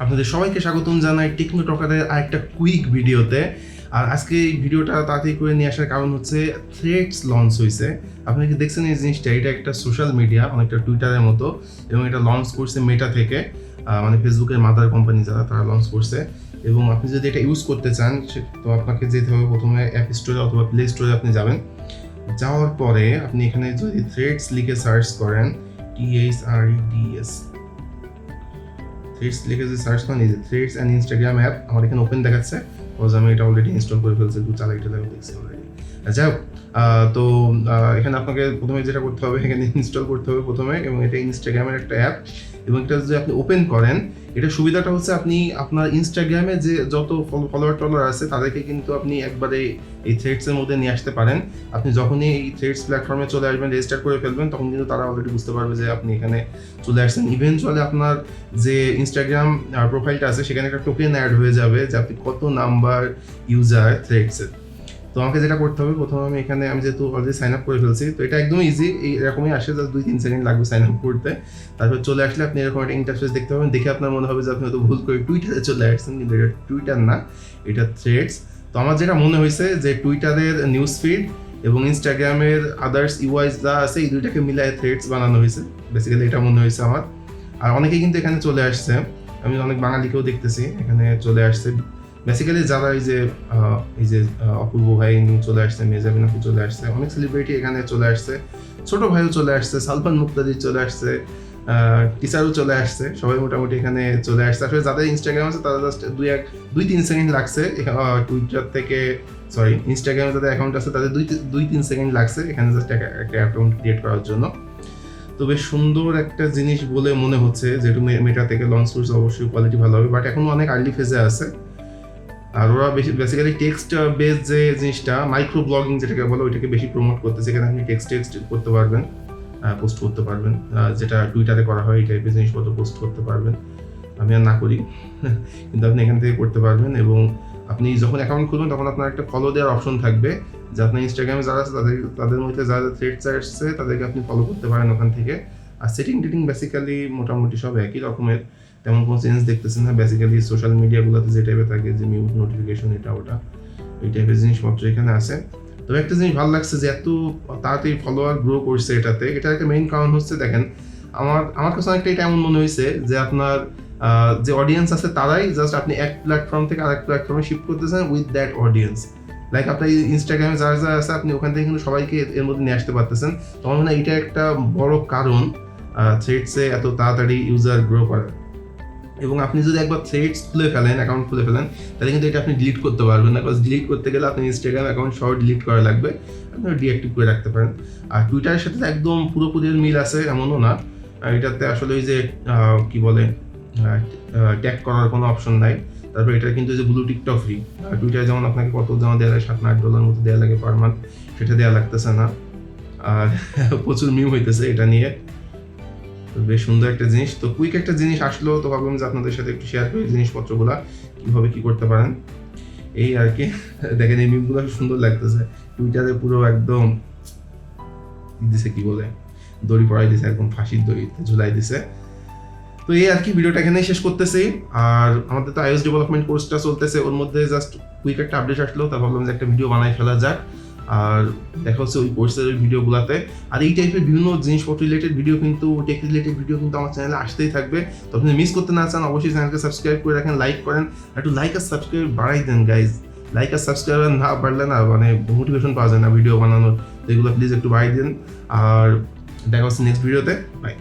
আপনাদের সবাইকে স্বাগতম জানাই টেকনো টকারের আরেকটা কুইক ভিডিওতে। আর আজকে এই ভিডিওটা তাড়াতাড়ি করে নিয়ে আসার কারণ হচ্ছে থ্রেডস লঞ্চ হয়েছে। আপনারা কি দেখছেন এই জিনিসটা? এটা একটা সোশ্যাল মিডিয়া, অনেকটা টুইটারের মতো, এবং এটা লঞ্চ করছে মেটা থেকে, মানে ফেসবুকের মাদার কোম্পানি যারা, তারা লঞ্চ করছে। এবং আপনি যদি এটা ইউজ করতে চান তো আপনাকে যেতে হবে প্রথমে অ্যাপ স্টোরে অথবা প্লে স্টোরে আপনি যাবেন। যাওয়ার পরে আপনি এখানে যদি থ্রেডস লিখে সার্চ করেন, THREDS থ্রেডস লিখে যে সার্চ করেন, এই যে থ্রেডস অ্যান্ড ইনস্টাগ্রাম অ্যাপ আমার এখানে ওপেন দেখাচ্ছে, বিকজ আমি এটা অলরেডি ইনস্টল করে ফেলছি, একটু চালাই দেখছি অলরেডি। যাই হোক, তো এখানে আপনাকে প্রথমে যেটা করতে হবে, এখানে ইনস্টল করতে হবে প্রথমে, এবং এটা ইনস্টাগ্রামের একটা অ্যাপ। এবং এটা যদি আপনি ওপেন করেন, এটা সুবিধাটা হচ্ছে আপনি আপনার ইনস্টাগ্রামে যে যত ফলোয়ার টলোয়ার আছে তাদেরকে কিন্তু আপনি একবারে এই থ্রেডসের মধ্যে নিয়ে আসতে পারেন। আপনি যখনই এই থ্রেডস প্ল্যাটফর্মে চলে আসবেন, রেজিস্টার করে ফেলবেন, তখন কিন্তু তারা অলরেডি বুঝতে পারবে যে আপনি এখানে চলে আসছেন। ইভেনচুয়ালি আপনার যে ইনস্টাগ্রাম প্রোফাইলটা আছে সেখানে একটা টোকেন অ্যাড হয়ে যাবে যে আপনি কত নাম্বার ইউজার থ্রেডসের। তো আমাকে যেটা করতে হবে, প্রথমে আমি যেহেতু অলরেডি সাইন আপ করে ফেলছি, তো এটা একদম ইজি, এরকমই আসে, জাস্ট 2-3 সেকেন্ড লাগবে সাইন আপ করতে। তারপর চলে আসলে আপনি এরকম একটা ইন্টারফেস দেখতে পাবেন, দেখে আপনার মনে হবে যে আপনি হয়তো ভুল করে টুইটারে চলে আসছেন, কিন্তু এটা টুইটার না, এটা থ্রেডস। তো আমার যেটা মনে হয়েছে যে টুইটারের নিউজ ফিড এবং ইনস্টাগ্রামের আদার্স ইউআইস যা আছে, এই দুইটাকে মিলাই থ্রেডস বানানো হয়েছে, বেসিক্যালি এটা মনে হয়েছে আমার। আর অনেকেই কিন্তু এখানে চলে আসছে, আমি অনেক বাঙালিকেও দেখতেছি এখানে চলে আসছে। বেসিক্যালি যারা এই যে অপূর্ব ভাই চলে আসছে, মেজাবিন আপু চলে আসছে, অনেক সেলিব্রিটি এখানে চলে আসছে, ছোট ভাইও চলে আসছে, সালমান মুক্তাদির চলে আসছে, টিচারও চলে আসছে, সবাই মোটামুটি এখানে চলে আসছে। আসলে যাদের ইনস্টাগ্রাম আছে তারা জাস্ট 2-3 সেকেন্ড লাগছে টুইটার থেকে, সরি ইনস্টাগ্রামে যাদের অ্যাকাউন্ট আছে তাদের 2-3 সেকেন্ড লাগছে এখানে জাস্ট একটা অ্যাকাউন্ট ক্রিয়েট করার জন্য। তো বেশ সুন্দর একটা জিনিস বলে মনে হচ্ছে, যেহেতু মেটা থেকে লঞ্চ করছে, অবশ্যই কোয়ালিটি ভালো হবে, বাট এখনো অনেক আর্লি ফেজে আছে। আর ওরা বেসিক্যালি টেক্সট বেস যে জিনিসটা, মাইক্রো ব্লগিং যেটাকে বলে, ওইটাকে বেশি প্রমোট করতেছে। এখানে আপনি টেক্সট করতে পারবেন, পোস্ট করতে পারবেন, যেটা টুইটারে করা হয় এই টাইপের জিনিসপত্র পোস্ট করতে পারবেন। আমি আর না করি, কিন্তু আপনি এখান থেকে করতে পারবেন। এবং আপনি যখন অ্যাকাউন্ট খুলবেন তখন আপনার একটা ফলো দেওয়ার অপশন থাকবে, যে আপনার ইনস্টাগ্রামে যারা আছে তাদের মধ্যে যারা থ্রেডস আসছে তাদেরকে আপনি ফলো করতে পারেন ওখান থেকে। আর সেটিং বেসিক্যালি মোটামুটি সব একই রকমের, তেমন কোনো চেঞ্জ দেখতেছেন না। বেসিক্যালি সোশ্যাল মিডিয়াগুলোতে যে টাইপের থাকে, যে মিউট নোটিফিকেশন এটা ওটা, এই টাইপের জিনিসপত্র এখানে আছে। তবে একটা জিনিস ভালো লাগছে যে এত তাড়াতাড়ি ফলোয়ার গ্রো করছে এটাতে। এটার একটা মেইন কারণ হচ্ছে, দেখেন আমার কাছে অনেকটা এটা এমন মনে হয়েছে যে আপনার যে অডিয়েন্স আছে তারাই জাস্ট আপনি এক প্ল্যাটফর্ম থেকে আরেক প্ল্যাটফর্মে শিফট করতেছেন উইথ দ্যাট অডিয়েন্স। লাইক আপনার ইনস্টাগ্রামে যারা যারা আছে আপনি ওখান থেকে কিন্তু সবাইকে এর মধ্যে নিয়ে আসতে পারতেছেন। তখন মানে এটা একটা বড় কারণ থ্রেডসে এত তাড়াতাড়ি ইউজার গ্রো করার। এবং আপনি যদি একবার থ্রেডস খুলে ফেলেন, অ্যাকাউন্ট খুলে ফেলেন, তাহলে কিন্তু এটা আপনি ডিলিট করতে পারবেন না, বিকজ ডিলিট করতে গেলে আপনি ইনস্টাগ্রাম অ্যাকাউন্ট সহ ডিলিট করা লাগবে, আপনি ডিঅ্যাক্টিভ করে রাখতে পারেন। আর টুইটারের সাথে একদম পুরোপুরি মিল আছে এমনও না, এটাতে আসলে ওই যে কি বলে ট্যাগ করার কোনো অপশন নাই। তারপর এটা কিন্তু যে ব্লু টিকটক ফ্রি, টুইটারে যেমন আপনাকে কত জমা দেওয়া লাগে, $7-8 মতো দেওয়া লাগে পার মান্থ, সেটা দেওয়া লাগতেছে না। আর প্রচুর মিম হইতেছে এটা নিয়ে, বেশ সুন্দর একটা জিনিস। তো কুইক একটা জিনিস আসলো, তো ভাবলাম যে আপনাদের সাথে একটু শেয়ার করি জিনিসপত্রগুলো কীভাবে কী করতে পারেন, এই আর কি। দেখেন এই মিমগুলো সুন্দর লাগতেছে, টুইটারে পুরো একদম দিছে, কি বলে দড়ি পড়াই দিছে, একদম ফাঁসির দড়িতে ঝুলাই দিছে। তো এই আর কি, ভিডিওটা এখানেই শেষ করতেছি। আর আমাদের তো iOS ডেভেলপমেন্ট কোর্সটা চলতেছে, ওর মধ্যে জাস্ট কুইক একটা আপডেট আসলো, তা ভাবলাম যে একটা ভিডিও বানাই ফেলা যাক। আর দেখা হচ্ছে ওই কোর্সের ভিডিওগুলোতে। আর এই টাইপের বিভিন্ন জিনিসপত্র রিলেটেড ভিডিও কিন্তু, টেক রিলেটেড ভিডিও কিন্তু আমার চ্যানেলে আসতেই থাকবে। তো আপনি মিস করতে না চান, অবশ্যই চ্যানেলকে সাবস্ক্রাইব করে রাখেন, লাইক করেন, একটু লাইক আর সাবস্ক্রাইব বাড়াই দেন গাইজ। লাইক আর সাবস্ক্রাইব না বাড়লে না মানে মোটিভেশন পাওয়া যায় না ভিডিও বানানোর, তো এগুলো প্লিজ একটু বাড়াই দেন। আর দেখা হচ্ছে নেক্সট ভিডিওতে, বাই।